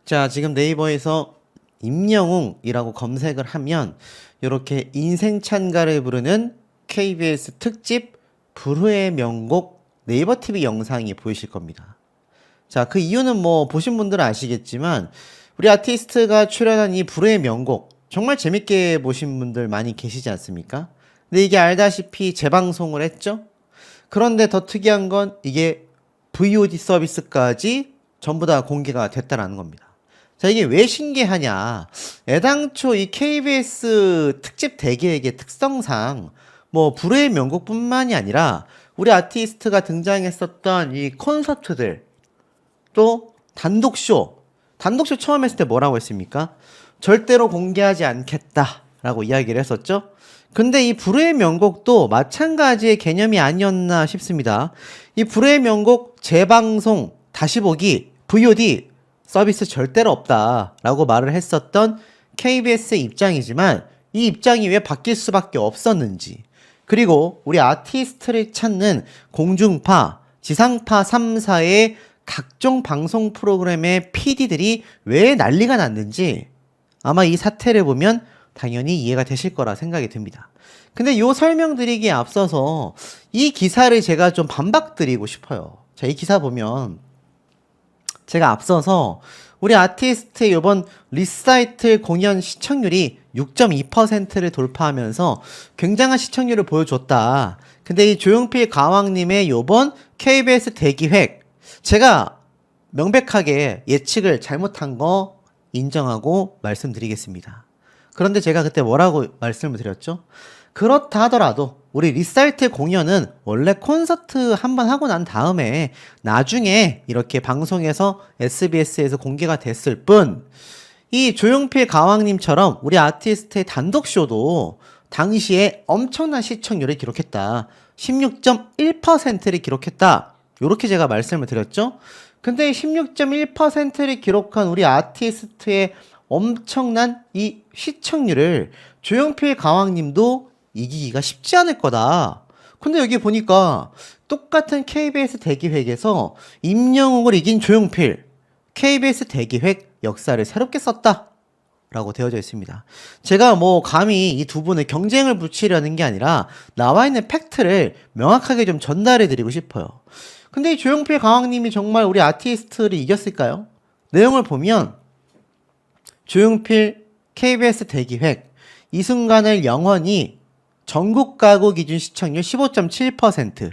자, 지금 네이버에서 임영웅이라고 검색을 하면 이렇게 인생찬가를 부르는 KBS 특집 불후의 명곡 네이버 TV 영상이 보이실 겁니다. 자, 그 이유는 뭐 보신 분들은 아시겠지만 우리 아티스트가 출연한 이 불후의 명곡 정말 재밌게 보신 분들 많이 계시지 않습니까? 근데 이게 알다시피 재방송을 했죠? 그런데 더 특이한 건 이게 VOD 서비스까지 전부 다 공개가 됐다라는 겁니다. 자, 이게 왜 신기하냐? 애당초 이 KBS 특집 대기획의 특성상 뭐 불후의 명곡뿐만이 아니라 우리 아티스트가 등장했었던 이 콘서트들 또 단독쇼 처음 했을 때 뭐라고 했습니까? 절대로 공개하지 않겠다라고 이야기를 했었죠. 근데 이 불후의 명곡도 마찬가지의 개념이 아니었나 싶습니다. 이 불후의 명곡 재방송 다시 보기 VOD 서비스 절대로 없다라고 말을 했었던 KBS의 입장이지만 이 입장이 왜 바뀔 수밖에 없었는지, 그리고 우리 아티스트를 찾는 공중파, 지상파 3사의 각종 방송 프로그램의 PD들이 왜 난리가 났는지 아마 이 사태를 보면 당연히 이해가 되실 거라 생각이 듭니다. 근데 요 설명드리기에 앞서서 이 기사를 제가 좀 반박드리고 싶어요. 자, 이 기사 보면 제가 앞서서 우리 아티스트의 이번 리사이틀 공연 시청률이 6.2%를 돌파하면서 굉장한 시청률을 보여줬다. 근데 이 조용필 가왕님의 요번 KBS 대기획, 제가 명백하게 예측을 잘못한 거 인정하고 말씀드리겠습니다. 그런데 제가 그때 뭐라고 말씀을 드렸죠? 그렇다 하더라도 우리 리사이틀 공연은 원래 콘서트 한번 하고 난 다음에 나중에 이렇게 방송에서 SBS에서 공개가 됐을 뿐, 이 조용필 가왕님처럼 우리 아티스트의 단독쇼도 당시에 엄청난 시청률을 기록했다. 16.1%를 기록했다. 요렇게 제가 말씀을 드렸죠. 근데 16.1%를 기록한 우리 아티스트의 엄청난 이 시청률을 조용필 가왕님도 이기기가 쉽지 않을 거다. 근데 여기 보니까 똑같은 KBS 대기획에서 임영웅을 이긴 조용필, KBS 대기획 역사를 새롭게 썼다 라고 되어져 있습니다. 제가 뭐 감히 이 두 분의 경쟁을 붙이려는 게 아니라 나와 있는 팩트를 명확하게 좀 전달해 드리고 싶어요. 근데 이 조용필 가왕님이 정말 우리 아티스트를 이겼을까요? 내용을 보면 조용필 KBS 대기획 이 순간을 영원히 전국 가구 기준 시청률 15.7%,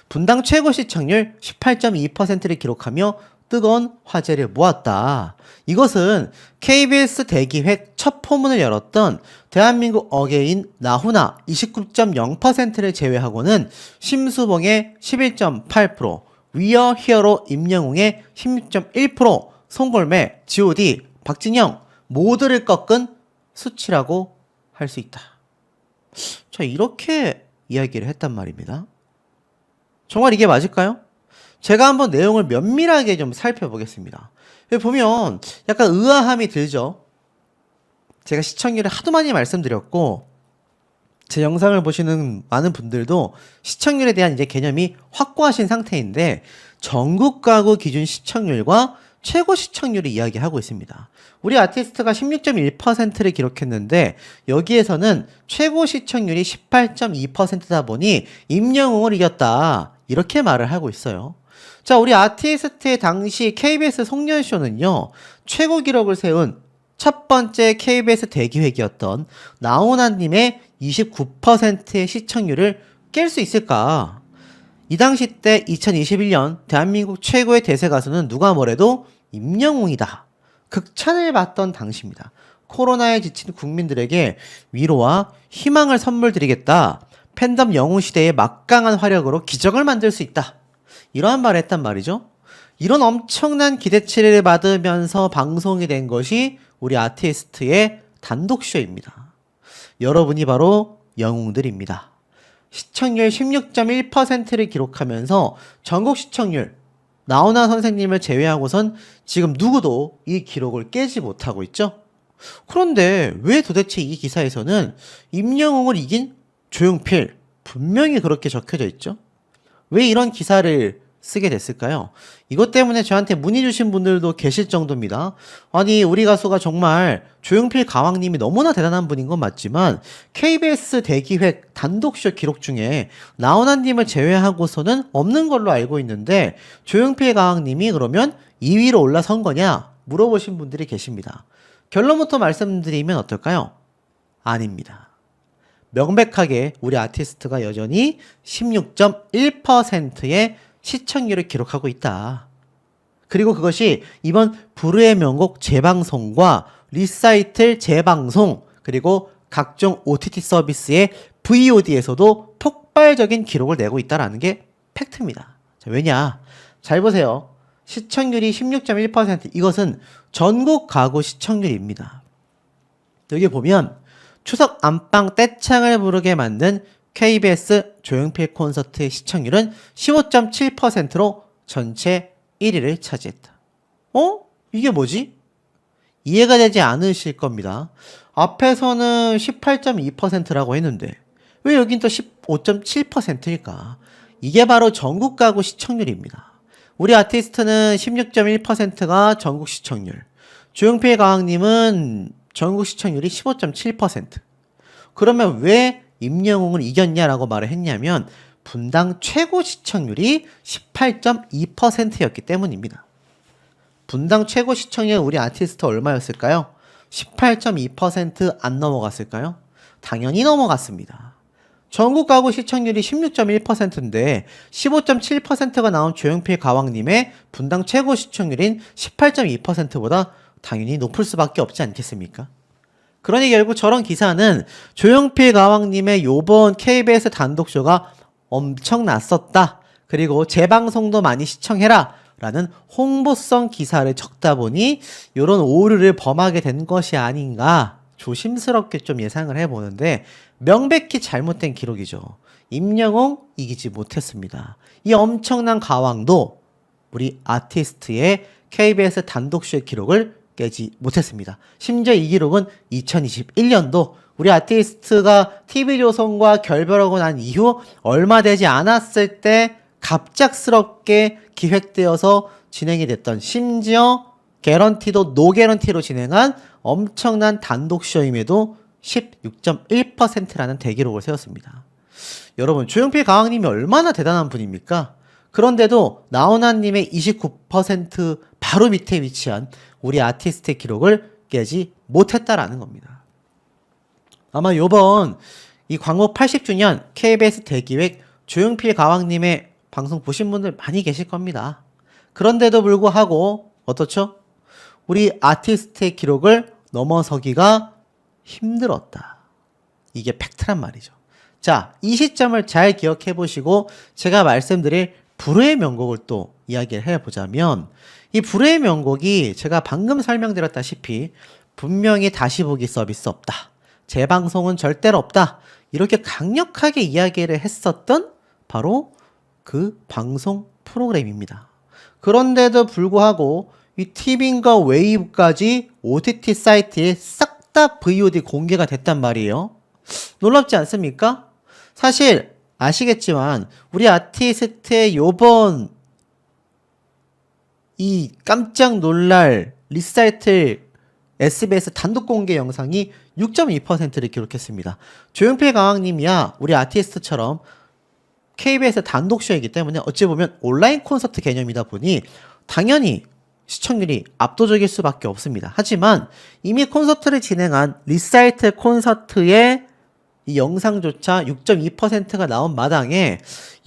분당 최고 시청률 18.2%를 기록하며 뜨거운 화제를 모았다. 이것은 KBS 대기획 첫 포문을 열었던 대한민국 어게인 나훈아 29.0%를 제외하고는 심수봉의 11.8%, 위어 히어로 임영웅의 16.1%, 송골매, G.O.D, 박진영 모두를 꺾은 수치라고 할 수 있다. 자, 이렇게 이야기를 했단 말입니다. 정말 이게 맞을까요? 제가 한번 내용을 면밀하게 좀 살펴보겠습니다. 여기 보면 약간 의아함이 들죠? 제가 시청률을 하도 많이 말씀드렸고 제 영상을 보시는 많은 분들도 시청률에 대한 이제 개념이 확고하신 상태인데 전국 가구 기준 시청률과 최고 시청률을 이야기하고 있습니다. 우리 아티스트가 16.1%를 기록했는데 여기에서는 최고 시청률이 18.2%다 보니 임영웅을 이겼다. 이렇게 말을 하고 있어요. 자, 우리 아티스트의 당시 KBS 송년쇼는요. 최고 기록을 세운 첫 번째 KBS 대기획이었던 나훈아님의 29%의 시청률을 깰 수 있을까? 이 당시 때 2021년 대한민국 최고의 대세 가수는 누가 뭐래도 임영웅이다. 극찬을 받던 당시입니다. 코로나에 지친 국민들에게 위로와 희망을 선물 드리겠다. 팬덤 영웅 시대의 막강한 화력으로 기적을 만들 수 있다. 이러한 말을 했단 말이죠. 이런 엄청난 기대치를 받으면서 방송이 된 것이 우리 아티스트의 단독쇼입니다. 여러분이 바로 영웅들입니다. 시청률 16.1%를 기록하면서 전국 시청률 나훈아 선생님을 제외하고선 지금 누구도 이 기록을 깨지 못하고 있죠. 그런데 왜 도대체 이 기사에서는 임영웅을 이긴 조용필 분명히 그렇게 적혀져 있죠. 왜 이런 기사를 쓰게 됐을까요? 이것 때문에 저한테 문의 주신 분들도 계실 정도입니다. 아니, 우리 가수가 정말 조용필 가왕님이 너무나 대단한 분인 건 맞지만 KBS 대기획 단독쇼 기록 중에 나훈아님을 제외하고서는 없는 걸로 알고 있는데 조용필 가왕님이 그러면 2위로 올라선 거냐 물어보신 분들이 계십니다. 결론부터 말씀드리면 어떨까요? 아닙니다. 명백하게 우리 아티스트가 여전히 16.1%의 시청률을 기록하고 있다. 그리고 그것이 이번 부르의 명곡 재방송과 리사이틀 재방송 그리고 각종 OTT 서비스의 VOD에서도 폭발적인 기록을 내고 있다는 게 팩트입니다. 자, 왜냐? 잘 보세요. 시청률이 16.1% 이것은 전국 가구 시청률입니다. 여기 보면 추석 안방 떼창을 부르게 만든 KBS 조용필 콘서트의 시청률은 15.7%로 전체 1위를 차지했다. 이게 뭐지? 이해가 되지 않으실 겁니다. 앞에서는 18.2%라고 했는데 왜 여긴 또 15.7%일까? 이게 바로 전국 가구 시청률입니다. 우리 아티스트는 16.1%가 전국 시청률, 조용필 가왕님은 전국 시청률이 15.7%. 그러면 왜 임영웅을 이겼냐라고 말을 했냐면 분당 최고 시청률이 18.2%였기 때문입니다. 분당 최고 시청률 우리 아티스트 얼마였을까요? 18.2% 안 넘어갔을까요? 당연히 넘어갔습니다. 전국 가구 시청률이 16.1%인데 15.7%가 나온 조용필 가왕님의 분당 최고 시청률인 18.2%보다 당연히 높을 수밖에 없지 않겠습니까? 그러니 결국 저런 기사는 조용필 가왕님의 요번 KBS 단독쇼가 엄청났었다. 그리고 재방송도 많이 시청해라. 라는 홍보성 기사를 적다 보니 이런 오류를 범하게 된 것이 아닌가 조심스럽게 좀 예상을 해보는데 명백히 잘못된 기록이죠. 임영웅 이기지 못했습니다. 이 엄청난 가왕도 우리 아티스트의 KBS 단독쇼의 기록을 깨지 못했습니다. 심지어 이 기록은 2021년도 우리 아티스트가 TV조선과 결별하고 난 이후 얼마 되지 않았을 때 갑작스럽게 기획되어서 진행이 됐던 심지어 개런티도 노 개런티로 진행한 엄청난 단독쇼임에도 16.1%라는 대기록을 세웠습니다. 여러분 조용필 가왕님이 얼마나 대단한 분입니까? 그런데도 나훈아님의 29% 바로 밑에 위치한 우리 아티스트의 기록을 깨지 못했다라는 겁니다. 아마 요번 이 광고 80주년 KBS 대기획 조용필 가왕님의 방송 보신 분들 많이 계실 겁니다. 그런데도 불구하고 어떻죠? 우리 아티스트의 기록을 넘어서기가 힘들었다. 이게 팩트란 말이죠. 자, 이 시점을 잘 기억해 보시고 제가 말씀드릴 불후의 명곡을 또 이야기를 해보자면 이 불후의 명곡이 제가 방금 설명드렸다시피 분명히 다시 보기 서비스 없다. 재방송은 절대로 없다. 이렇게 강력하게 이야기를 했었던 바로 그 방송 프로그램입니다. 그런데도 불구하고 이 티빙과 웨이브까지 OTT 사이트에 싹 다 VOD 공개가 됐단 말이에요. 놀랍지 않습니까? 사실 아시겠지만 우리 아티스트의 요번 이 깜짝 놀랄 리사이틀 SBS 단독 공개 영상이 6.2%를 기록했습니다. 조용필 가왕님이야 우리 아티스트처럼 KBS 단독쇼이기 때문에 어찌 보면 온라인 콘서트 개념이다 보니 당연히 시청률이 압도적일 수밖에 없습니다. 하지만 이미 콘서트를 진행한 리사이틀 콘서트의 이 영상조차 6.2%가 나온 마당에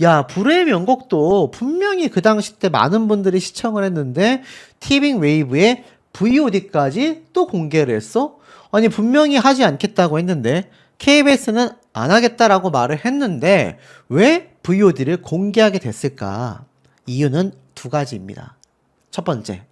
야 불후의 명곡도 분명히 그 당시 때 많은 분들이 시청을 했는데 티빙 웨이브에 VOD까지 또 공개를 했어? 아니 분명히 하지 않겠다고 했는데 KBS는 안 하겠다라고 말을 했는데 왜 VOD를 공개하게 됐을까? 이유는 두 가지입니다. 첫 번째,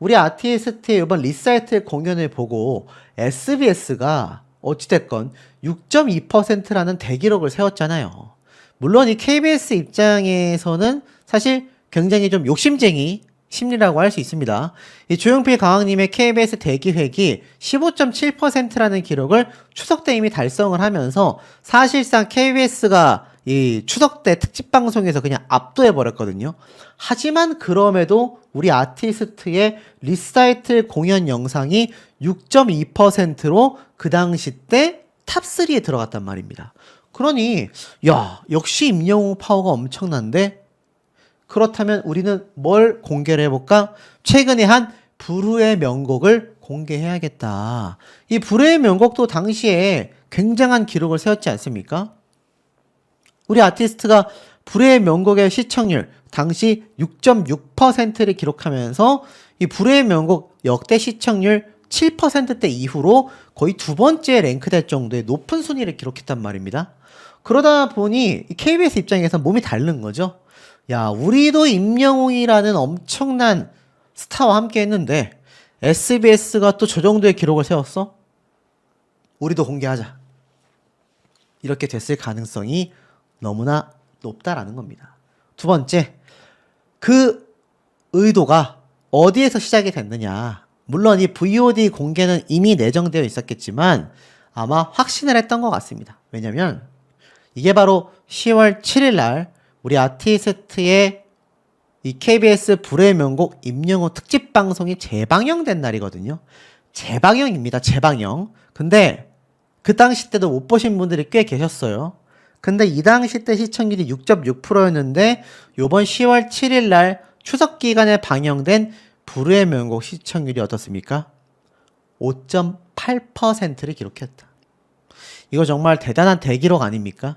우리 아티스트의 이번 리사이틀 공연을 보고 SBS가 어찌됐건 6.2%라는 대기록을 세웠잖아요. 물론 이 KBS 입장에서는 사실 굉장히 좀 욕심쟁이 심리라고 할 수 있습니다. 이 조용필 강왕님의 KBS 대기획이 15.7%라는 기록을 추석 때 이미 달성을 하면서 사실상 KBS가 이 추석 때 특집 방송에서 그냥 압도해 버렸거든요. 하지만 그럼에도 우리 아티스트의 리사이틀 공연 영상이 6.2%로 그 당시 때 탑3에 들어갔단 말입니다. 그러니 야, 역시 임영웅 파워가 엄청난데 그렇다면 우리는 뭘 공개를 해볼까? 최근에 한 불후의 명곡을 공개해야겠다. 이 불후의 명곡도 당시에 굉장한 기록을 세웠지 않습니까? 우리 아티스트가 불후의 명곡의 시청률 당시 6.6%를 기록하면서 이 불후의 명곡 역대 시청률 7%대 이후로 거의 두 번째 랭크될 정도의 높은 순위를 기록했단 말입니다. 그러다 보니 KBS 입장에서 몸이 다른 거죠. 야, 우리도 임영웅이라는 엄청난 스타와 함께 했는데 SBS가 또 저 정도의 기록을 세웠어? 우리도 공개하자. 이렇게 됐을 가능성이 너무나 높다라는 겁니다. 두 번째, 그 의도가 어디에서 시작이 됐느냐. 물론 이 VOD 공개는 이미 내정되어 있었겠지만 아마 확신을 했던 것 같습니다. 왜냐면 이게 바로 10월 7일 날 우리 아티스트의 이 KBS 불후의 명곡 임영웅 특집 방송이 재방영된 날이거든요. 재방영입니다. 재방영. 근데 그 당시 때도 못 보신 분들이 꽤 계셨어요. 근데 이 당시 때 시청률이 6.6%였는데 요번 10월 7일 날 추석 기간에 방영된 불후의 명곡 시청률이 어떻습니까? 5.8%를 기록했다. 이거 정말 대단한 대기록 아닙니까?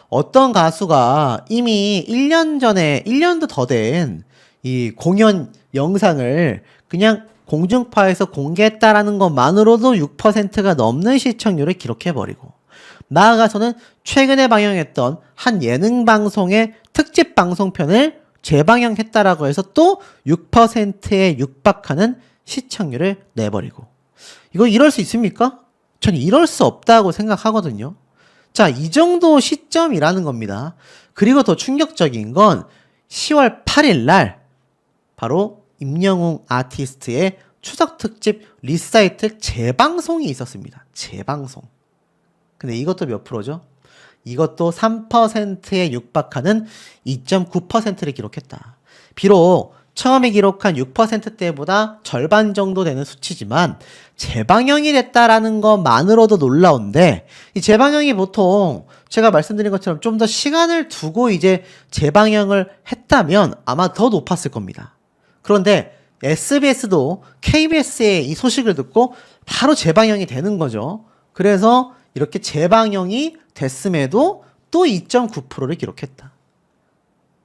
어떤 가수가 이미 1년 전에 1년도 더 된 이 공연 영상을 그냥 공중파에서 공개했다라는 것만으로도 6%가 넘는 시청률을 기록해버리고 나아가서는 최근에 방영했던 한 예능 방송의 특집 방송편을 재방영했다라고 해서 또 6%에 육박하는 시청률을 내버리고 이거 이럴 수 있습니까? 전 이럴 수 없다고 생각하거든요. 자, 이 정도 시점이라는 겁니다. 그리고 더 충격적인 건 10월 8일 날 바로 임영웅 아티스트의 추석 특집 리사이틀 재방송이 있었습니다. 재방송. 근데 이것도 몇 프로죠? 이것도 3%에 육박하는 2.9%를 기록했다. 비록 처음에 기록한 6%대보다 절반 정도 되는 수치지만 재방영이 됐다라는 것만으로도 놀라운데 이 재방영이 보통 제가 말씀드린 것처럼 좀 더 시간을 두고 이제 재방영을 했다면 아마 더 높았을 겁니다. 그런데 SBS도 KBS의 이 소식을 듣고 바로 재방영이 되는 거죠. 그래서 이렇게 재방영이 됐음에도 또 2.9%를 기록했다.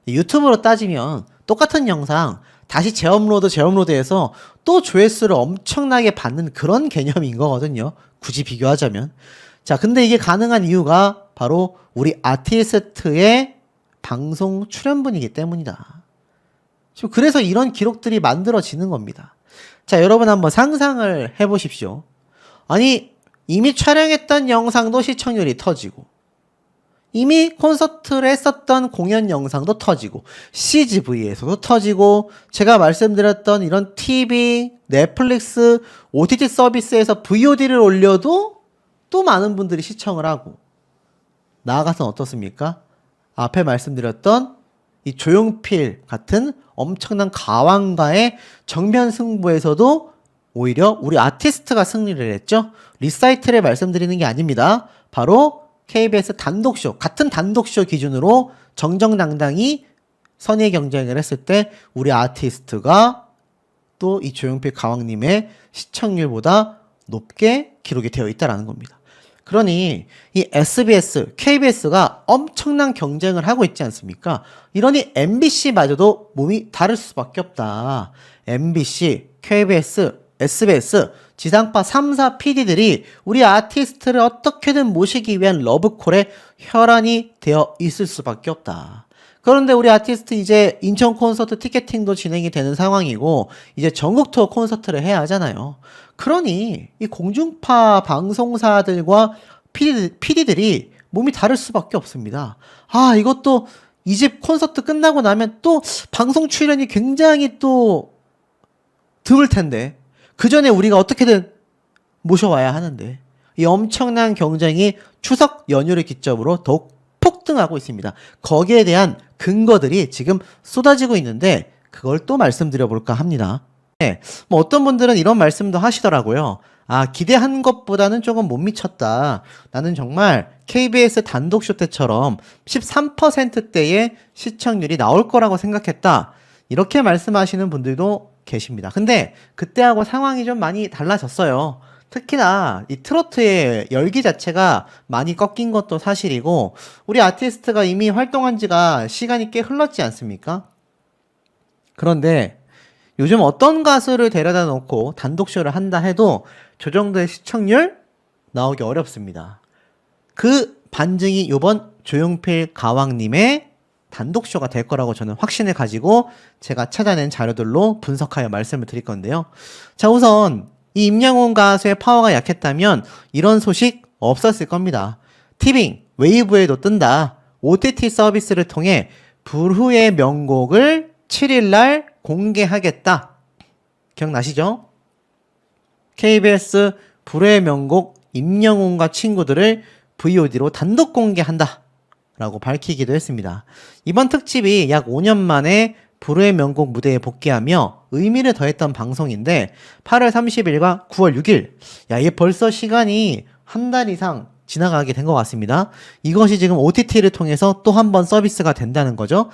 유튜브로 따지면 똑같은 영상 다시 재업로드해서 또 조회수를 엄청나게 받는 그런 개념인 거거든요. 굳이 비교하자면. 자, 근데 이게 가능한 이유가 바로 우리 아티스트의 방송 출연분이기 때문이다. 지금 그래서 이런 기록들이 만들어지는 겁니다. 자, 여러분 한번 상상을 해보십시오. 아니, 이미 촬영했던 영상도 시청률이 터지고 이미 콘서트를 했었던 공연 영상도 터지고 CGV에서도 터지고 제가 말씀드렸던 이런 TV, 넷플릭스, OTT 서비스에서 VOD를 올려도 또 많은 분들이 시청을 하고 나아가서는 어떻습니까? 앞에 말씀드렸던 이 조용필 같은 엄청난 가왕과의 정면 승부에서도 오히려 우리 아티스트가 승리를 했죠. 리사이틀을 말씀드리는 게 아닙니다. 바로 KBS 단독쇼, 같은 단독쇼 기준으로 정정당당히 선의 경쟁을 했을 때 우리 아티스트가 또 이 조용필 가왕님의 시청률보다 높게 기록이 되어 있다는 겁니다. 그러니 이 SBS, KBS가 엄청난 경쟁을 하고 있지 않습니까? 이러니 MBC마저도 몸이 다를 수밖에 없다. MBC, KBS, SBS, 지상파 3사 PD들이 우리 아티스트를 어떻게든 모시기 위한 러브콜에 혈안이 되어 있을 수밖에 없다. 그런데 우리 아티스트 이제 인천 콘서트 티켓팅도 진행이 되는 상황이고 이제 전국 투어 콘서트를 해야 하잖아요. 그러니 이 공중파 방송사들과 PD들이 몸이 다를 수밖에 없습니다. 아, 이것도 2집 콘서트 끝나고 나면 또 방송 출연이 굉장히 또 드물 텐데 그 전에 우리가 어떻게든 모셔와야 하는데 이 엄청난 경쟁이 추석 연휴를 기점으로 더욱 폭등하고 있습니다. 거기에 대한 근거들이 지금 쏟아지고 있는데 그걸 또 말씀드려 볼까 합니다. 네, 뭐 어떤 분들은 이런 말씀도 하시더라고요. 아, 기대한 것보다는 조금 못 미쳤다. 나는 정말 KBS 단독쇼 때처럼 13%대의 시청률이 나올 거라고 생각했다. 이렇게 말씀하시는 분들도 계십니다. 근데 그때하고 상황이 좀 많이 달라졌어요. 특히나 이 트로트의 열기 자체가 많이 꺾인 것도 사실이고 우리 아티스트가 이미 활동한 지가 시간이 꽤 흘렀지 않습니까? 그런데 요즘 어떤 가수를 데려다 놓고 단독쇼를 한다 해도 저 정도의 시청률 나오기 어렵습니다. 그 반증이 요번 조용필 가왕님의 단독쇼가 될 거라고 저는 확신을 가지고 제가 찾아낸 자료들로 분석하여 말씀을 드릴 건데요. 자, 우선 이 임영웅 가수의 파워가 약했다면 이런 소식 없었을 겁니다. 티빙, 웨이브에도 뜬다. OTT 서비스를 통해 불후의 명곡을 7일날 공개하겠다. 기억나시죠? KBS 불후의 명곡 임영웅과 친구들을 VOD로 단독 공개한다 라고 밝히기도 했습니다. 이번 특집이 약 5년 만에 불후의 명곡 무대에 복귀하며 의미를 더했던 방송인데 8월 30일과 9월 6일 야, 이게 벌써 시간이 한 달 이상 지나가게 된 것 같습니다. 이것이 지금 OTT를 통해서 또 한 번 서비스가 된다는 거죠.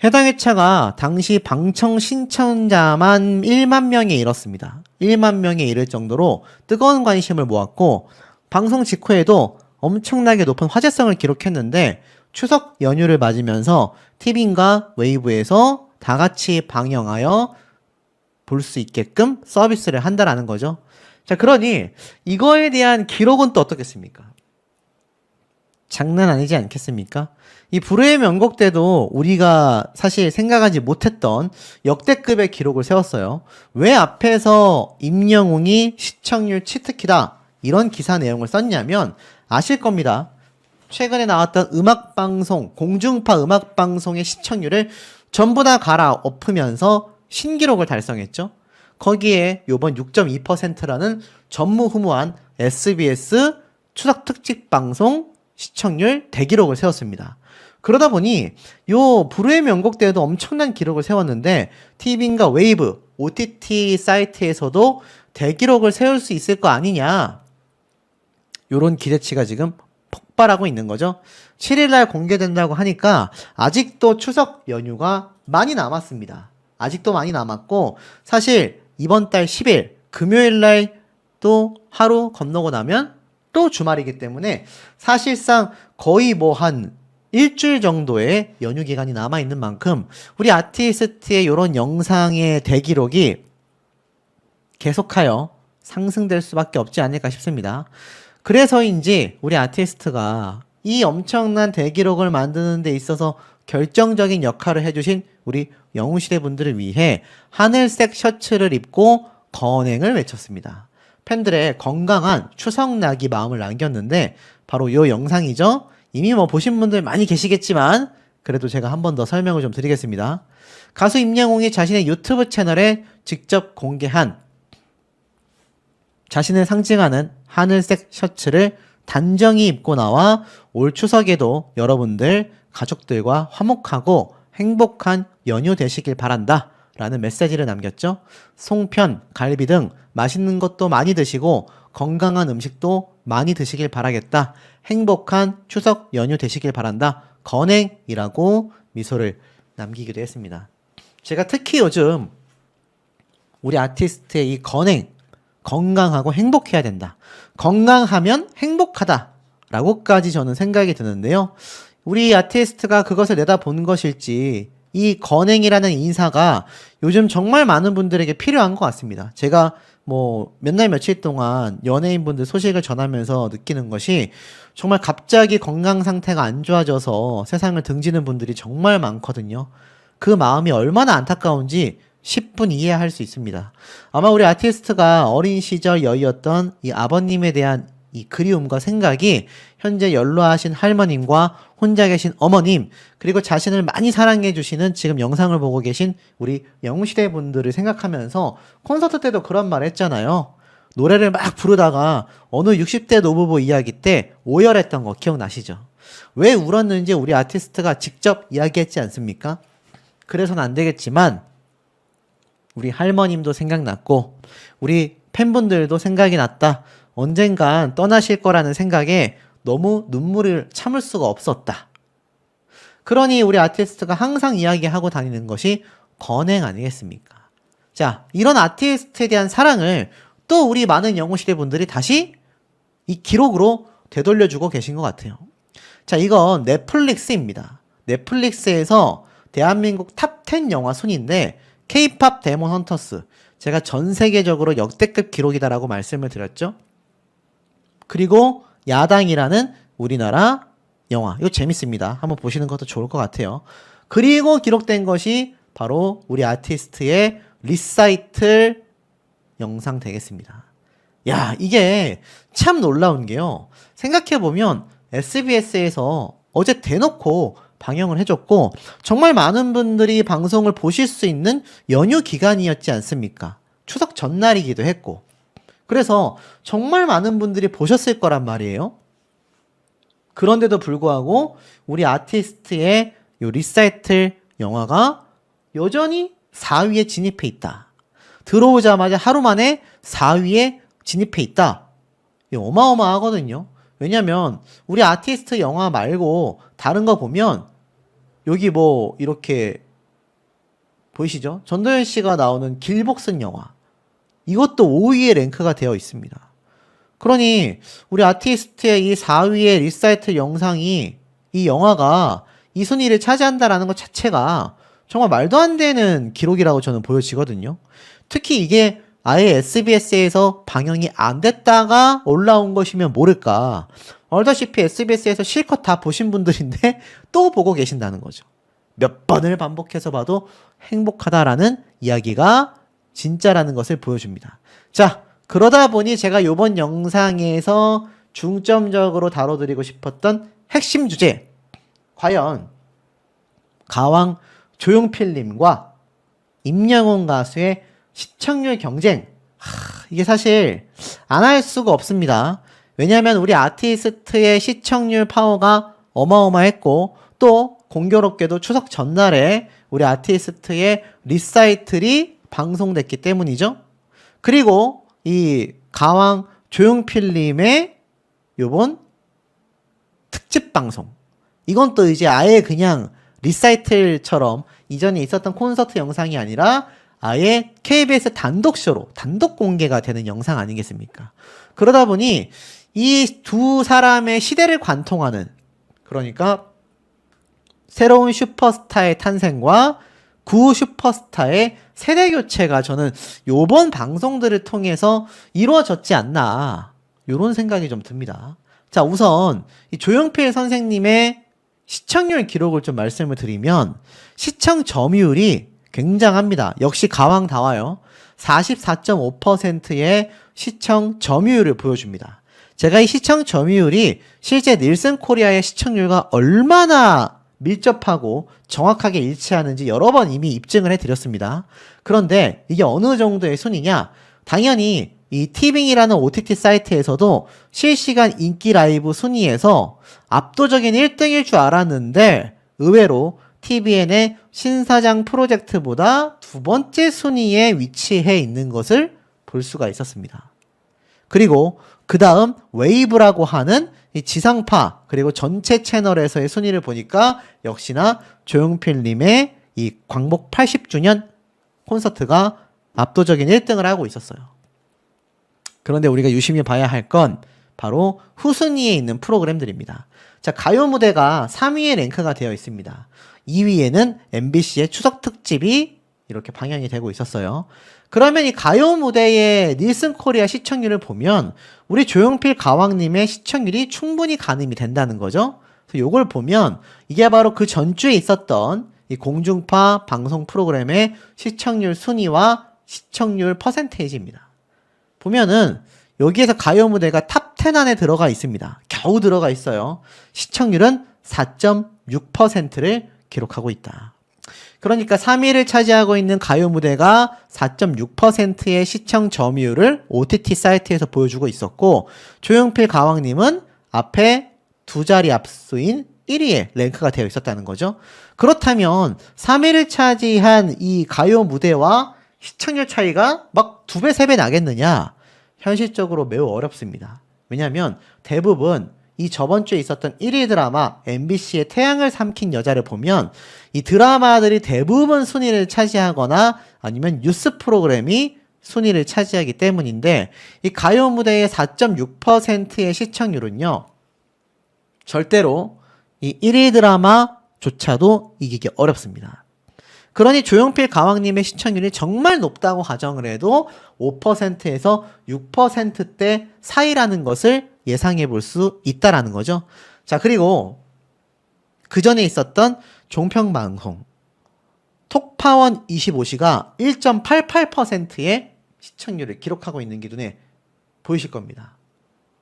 해당 회차가 당시 방청 신청자만 1만 명에 이뤘습니다. 1만 명에 이를 정도로 뜨거운 관심을 모았고 방송 직후에도 엄청나게 높은 화제성을 기록했는데 추석 연휴를 맞으면서 티빙과 웨이브에서 다 같이 방영하여 볼 수 있게끔 서비스를 한다라는 거죠. 자, 그러니 이거에 대한 기록은 또 어떻겠습니까? 장난 아니지 않겠습니까? 이 불후의 명곡 때도 우리가 사실 생각하지 못했던 역대급의 기록을 세웠어요. 왜 앞에서 임영웅이 시청률 치트키다 이런 기사 내용을 썼냐면 아실 겁니다. 최근에 나왔던 음악방송, 공중파 음악방송의 시청률을 전부 다 갈아엎으면서 신기록을 달성했죠. 거기에 요번 6.2%라는 전무후무한 SBS 추석 특집 방송 시청률 대기록을 세웠습니다. 그러다 보니 요 불후의 명곡 때에도 엄청난 기록을 세웠는데 TV인가 웨이브, OTT 사이트에서도 대기록을 세울 수 있을 거 아니냐 요런 기대치가 지금 폭발하고 있는 거죠. 7일날 공개된다고 하니까 아직도 추석 연휴가 많이 남았습니다. 아직도 많이 남았고 사실 이번 달 10일 금요일날 또 하루 건너고 나면 또 주말이기 때문에 사실상 거의 뭐 한 일주일 정도의 연휴 기간이 남아있는 만큼 우리 아티스트의 이런 영상의 대기록이 계속하여 상승될 수밖에 없지 않을까 싶습니다. 그래서인지 우리 아티스트가 이 엄청난 대기록을 만드는 데 있어서 결정적인 역할을 해주신 우리 영웅시대 분들을 위해 하늘색 셔츠를 입고 건행을 외쳤습니다. 팬들의 건강한 추석나기 마음을 남겼는데 바로 이 영상이죠. 이미 뭐 보신 분들 많이 계시겠지만 그래도 제가 한 번 더 설명을 좀 드리겠습니다. 가수 임영웅이 자신의 유튜브 채널에 직접 공개한 자신을 상징하는 하늘색 셔츠를 단정히 입고 나와 올 추석에도 여러분들 가족들과 화목하고 행복한 연휴 되시길 바란다 라는 메시지를 남겼죠. 송편, 갈비 등 맛있는 것도 많이 드시고 건강한 음식도 많이 드시길 바라겠다. 행복한 추석 연휴 되시길 바란다. 건행이라고 미소를 남기기도 했습니다. 제가 특히 요즘 우리 아티스트의 이 건행, 건강하고 행복해야 된다. 건강하면 행복하다. 라고까지 저는 생각이 드는데요. 우리 아티스트가 그것을 내다본 것일지 이 건행이라는 인사가 요즘 정말 많은 분들에게 필요한 것 같습니다. 제가 뭐 몇 날 며칠 동안 연예인분들 소식을 전하면서 느끼는 것이 정말 갑자기 건강 상태가 안 좋아져서 세상을 등지는 분들이 정말 많거든요. 그 마음이 얼마나 안타까운지 10분 이해할 수 있습니다. 아마 우리 아티스트가 어린 시절 여의었던 이 아버님에 대한 이 그리움과 생각이 현재 연로하신 할머님과 혼자 계신 어머님, 그리고 자신을 많이 사랑해 주시는 지금 영상을 보고 계신 우리 영웅시대 분들을 생각하면서 콘서트 때도 그런 말 했잖아요. 노래를 막 부르다가 어느 60대 노부부 이야기 때 오열했던 거 기억나시죠? 왜 울었는지 우리 아티스트가 직접 이야기했지 않습니까? 그래서는 안 되겠지만 우리 할머님도 생각났고 우리 팬분들도 생각이 났다. 언젠간 떠나실 거라는 생각에 너무 눈물을 참을 수가 없었다. 그러니 우리 아티스트가 항상 이야기하고 다니는 것이 건행 아니겠습니까? 자, 이런 아티스트에 대한 사랑을 또 우리 많은 영웅시대 분들이 다시 이 기록으로 되돌려주고 계신 것 같아요. 자, 이건 넷플릭스입니다. 넷플릭스에서 대한민국 탑 10 영화 순위인데 K-팝 데몬 헌터스, 제가 전 세계적으로 역대급 기록이다라고 말씀을 드렸죠. 그리고 야당이라는 우리나라 영화, 이거 재밌습니다. 한번 보시는 것도 좋을 것 같아요. 그리고 기록된 것이 바로 우리 아티스트의 리사이틀 영상 되겠습니다. 야, 이게 참 놀라운 게요. 생각해보면 SBS에서 어제 대놓고 방영을 해줬고 정말 많은 분들이 방송을 보실 수 있는 연휴 기간이었지 않습니까? 추석 전날이기도 했고 그래서 정말 많은 분들이 보셨을 거란 말이에요. 그런데도 불구하고 우리 아티스트의 요 리사이틀 영화가 여전히 4위에 진입해 있다. 들어오자마자 하루 만에 4위에 진입해 있다. 이거 어마어마하거든요. 왜냐면 우리 아티스트 영화 말고 다른 거 보면 여기 뭐 이렇게 보이시죠? 전도연 씨가 나오는 길복슨 영화, 이것도 5위에 랭크가 되어 있습니다. 그러니 우리 아티스트의 이 4위의 리사이틀 영상이, 이 영화가 이 순위를 차지한다라는 것 자체가 정말 말도 안 되는 기록이라고 저는 보여지거든요. 특히 이게 아예 SBS에서 방영이 안 됐다가 올라온 것이면 모를까. 알다시피 SBS에서 실컷 다 보신 분들인데 또 보고 계신다는 거죠. 몇 번을 반복해서 봐도 행복하다라는 이야기가 진짜라는 것을 보여줍니다. 자, 그러다 보니 제가 이번 영상에서 중점적으로 다뤄드리고 싶었던 핵심 주제, 과연 가왕 조용필님과 임영웅 가수의 시청률 경쟁, 이게 사실 안 할 수가 없습니다. 왜냐하면 우리 아티스트의 시청률 파워가 어마어마했고 또 공교롭게도 추석 전날에 우리 아티스트의 리사이틀이 방송됐기 때문이죠. 그리고 이 가왕 조용필님의 요번 특집 방송, 이건 또 이제 아예 그냥 리사이틀처럼 이전에 있었던 콘서트 영상이 아니라 아예 KBS 단독쇼로 단독 공개가 되는 영상 아니겠습니까? 그러다 보니 이 두 사람의 시대를 관통하는, 그러니까 새로운 슈퍼스타의 탄생과 구 슈퍼스타의 세대 교체가 저는 요번 방송들을 통해서 이루어졌지 않나, 요런 생각이 좀 듭니다. 자, 우선 이 조용필 선생님의 시청률 기록을 좀 말씀을 드리면 시청 점유율이 굉장합니다. 역시 가왕다와요. 44.5%의 시청 점유율을 보여줍니다. 제가 이 시청 점유율이 실제 닐슨 코리아의 시청률과 얼마나 밀접하고 정확하게 일치하는지 여러 번 이미 입증을 해드렸습니다. 그런데 이게 어느 정도의 순위냐? 당연히 이 티빙이라는 OTT 사이트에서도 실시간 인기 라이브 순위에서 압도적인 1등일 줄 알았는데 의외로 TVN의 신사장 프로젝트보다 두 번째 순위에 위치해 있는 것을 볼 수가 있었습니다. 그리고 그 다음 웨이브라고 하는 이 지상파 그리고 전체 채널에서의 순위를 보니까 역시나 조용필님의 이 광복 80주년 콘서트가 압도적인 1등을 하고 있었어요. 그런데 우리가 유심히 봐야 할 건 바로 후순위에 있는 프로그램들입니다. 자, 가요 무대가 3위에 랭크가 되어 있습니다. 2위에는 MBC의 추석 특집이 이렇게 방영이 되고 있었어요. 그러면 이 가요 무대의 닐슨 코리아 시청률을 보면 우리 조용필 가왕님의 시청률이 충분히 가늠이 된다는 거죠. 그래서 이걸 보면 이게 바로 그 전주에 있었던 이 공중파 방송 프로그램의 시청률 순위와 시청률 퍼센테이지입니다. 보면은 여기에서 가요 무대가 탑 탑10 안에 들어가 있습니다. 겨우 들어가 있어요. 시청률은 4.6%를 기록하고 있다. 그러니까 3위를 차지하고 있는 가요 무대가 4.6%의 시청 점유율을 OTT 사이트에서 보여주고 있었고, 조용필 가왕님은 앞에 두 자리 앞수인 1위에 랭크가 되어 있었다는 거죠. 그렇다면 3위를 차지한 이 가요 무대와 시청률 차이가 막 2배, 3배 나겠느냐? 현실적으로 매우 어렵습니다. 왜냐하면 대부분 이 저번 주에 있었던 1위 드라마 MBC의 태양을 삼킨 여자를 보면 이 드라마들이 대부분 순위를 차지하거나 아니면 뉴스 프로그램이 순위를 차지하기 때문인데, 이 가요 무대의 4.6%의 시청률은요, 절대로 이 1위 드라마조차도 이기기 어렵습니다. 그러니 조용필 가왕님의 시청률이 정말 높다고 가정을 해도 5%에서 6%대 사이라는 것을 예상해 볼 수 있다라는 거죠. 자, 그리고 그 전에 있었던 종편방송 톡파원 25시가 1.88%의 시청률을 기록하고 있는 게 눈에 보이실 겁니다.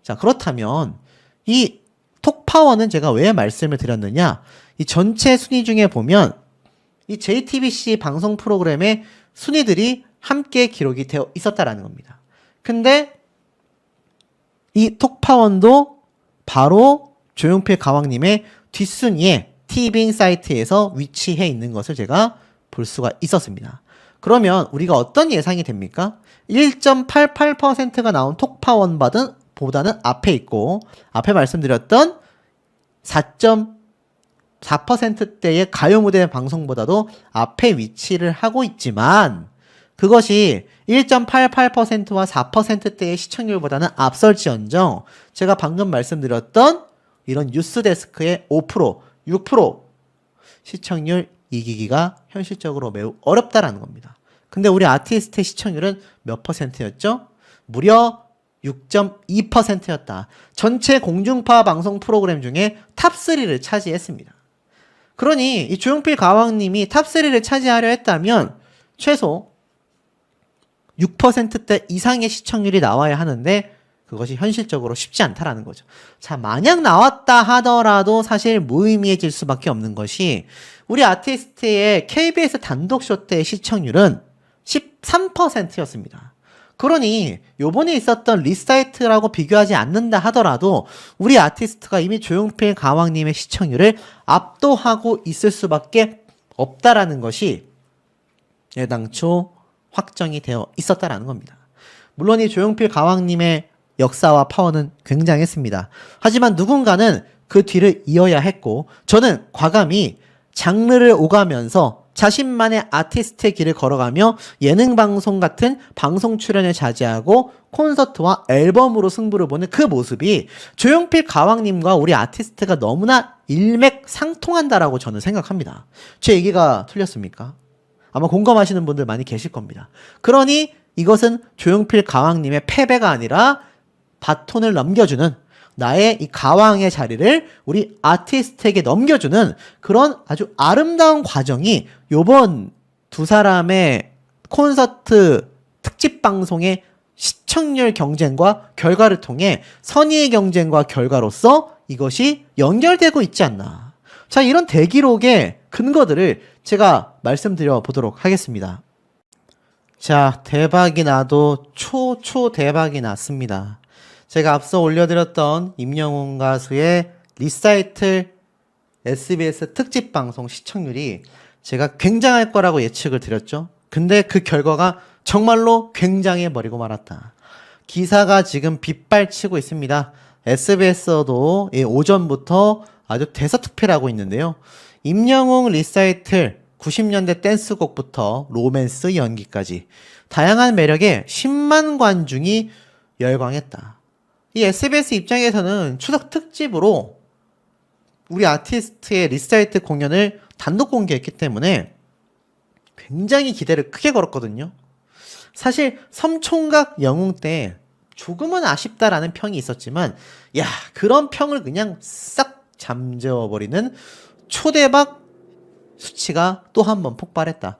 자, 그렇다면 이 톡파원은 제가 왜 말씀을 드렸느냐? 이 전체 순위 중에 보면 이 JTBC 방송 프로그램의 순위들이 함께 기록이 되어 있었다라는 겁니다. 근데 이 톡파원도 바로 조용필 가왕님의 뒷순위에 티빙 사이트에서 위치해 있는 것을 제가 볼 수가 있었습니다. 그러면 우리가 어떤 예상이 됩니까? 1.88%가 나온 톡파원보다는 앞에 있고, 앞에 말씀드렸던 4.4%대의 가요 무대 방송보다도 앞에 위치를 하고 있지만, 그것이 1.88%와 4%대의 시청률보다는 앞설지언정 제가 방금 말씀드렸던 이런 뉴스데스크의 5%, 6% 시청률 이기기가 현실적으로 매우 어렵다라는 겁니다. 근데 우리 아티스트의 시청률은 몇 %였죠? 무려 6.2%였다. 전체 공중파 방송 프로그램 중에 탑3를 차지했습니다. 그러니 이 조용필 가왕님이 탑3를 차지하려 했다면 최소 6%대 이상의 시청률이 나와야 하는데 그것이 현실적으로 쉽지 않다라는 거죠. 자, 만약 나왔다 하더라도 사실 무의미해질 수밖에 없는 것이 우리 아티스트의 KBS 단독쇼 때 시청률은 13%였습니다. 그러니 요번에 있었던 리사이트라고 비교하지 않는다 하더라도 우리 아티스트가 이미 조용필 가왕님의 시청률을 압도하고 있을 수밖에 없다라는 것이 애당초 확정이 되어 있었다라는 겁니다. 물론 이 조용필 가왕님의 역사와 파워는 굉장했습니다. 하지만 누군가는 그 뒤를 이어야 했고, 저는 과감히 장르를 오가면서 자신만의 아티스트의 길을 걸어가며 예능 방송 같은 방송 출연을 자제하고 콘서트와 앨범으로 승부를 보는 그 모습이 조용필 가왕님과 우리 아티스트가 너무나 일맥상통한다라고 저는 생각합니다. 제 얘기가 틀렸습니까? 아마 공감하시는 분들 많이 계실 겁니다. 그러니 이것은 조용필 가왕님의 패배가 아니라 바톤을 넘겨주는, 나의 이 가왕의 자리를 우리 아티스트에게 넘겨주는 그런 아주 아름다운 과정이 요번 두 사람의 콘서트 특집 방송의 시청률 경쟁과 결과를 통해 선의의 경쟁과 결과로서 이것이 연결되고 있지 않나. 자, 이런 대기록의 근거들을 제가 말씀드려 보도록 하겠습니다. 자, 대박이 나도 대박이 났습니다. 제가 앞서 올려드렸던 임영웅 가수의 리사이틀 SBS 특집 방송 시청률이 제가 굉장할 거라고 예측을 드렸죠. 근데 그 결과가 정말로 굉장해버리고 말았다. 기사가 지금 빗발치고 있습니다. SBS도 오전부터 아주 대서특필 하고 있는데요. 임영웅 리사이틀 90년대 댄스곡부터 로맨스 연기까지 다양한 매력에 10만 관중이 열광했다. 이 SBS 입장에서는 추석 특집으로 우리 아티스트의 리사이트 공연을 단독 공개했기 때문에 굉장히 기대를 크게 걸었거든요. 사실 섬총각 영웅 때 조금은 아쉽다라는 평이 있었지만, 야, 그런 평을 그냥 싹 잠재워버리는 초대박 수치가 또 한 번 폭발했다.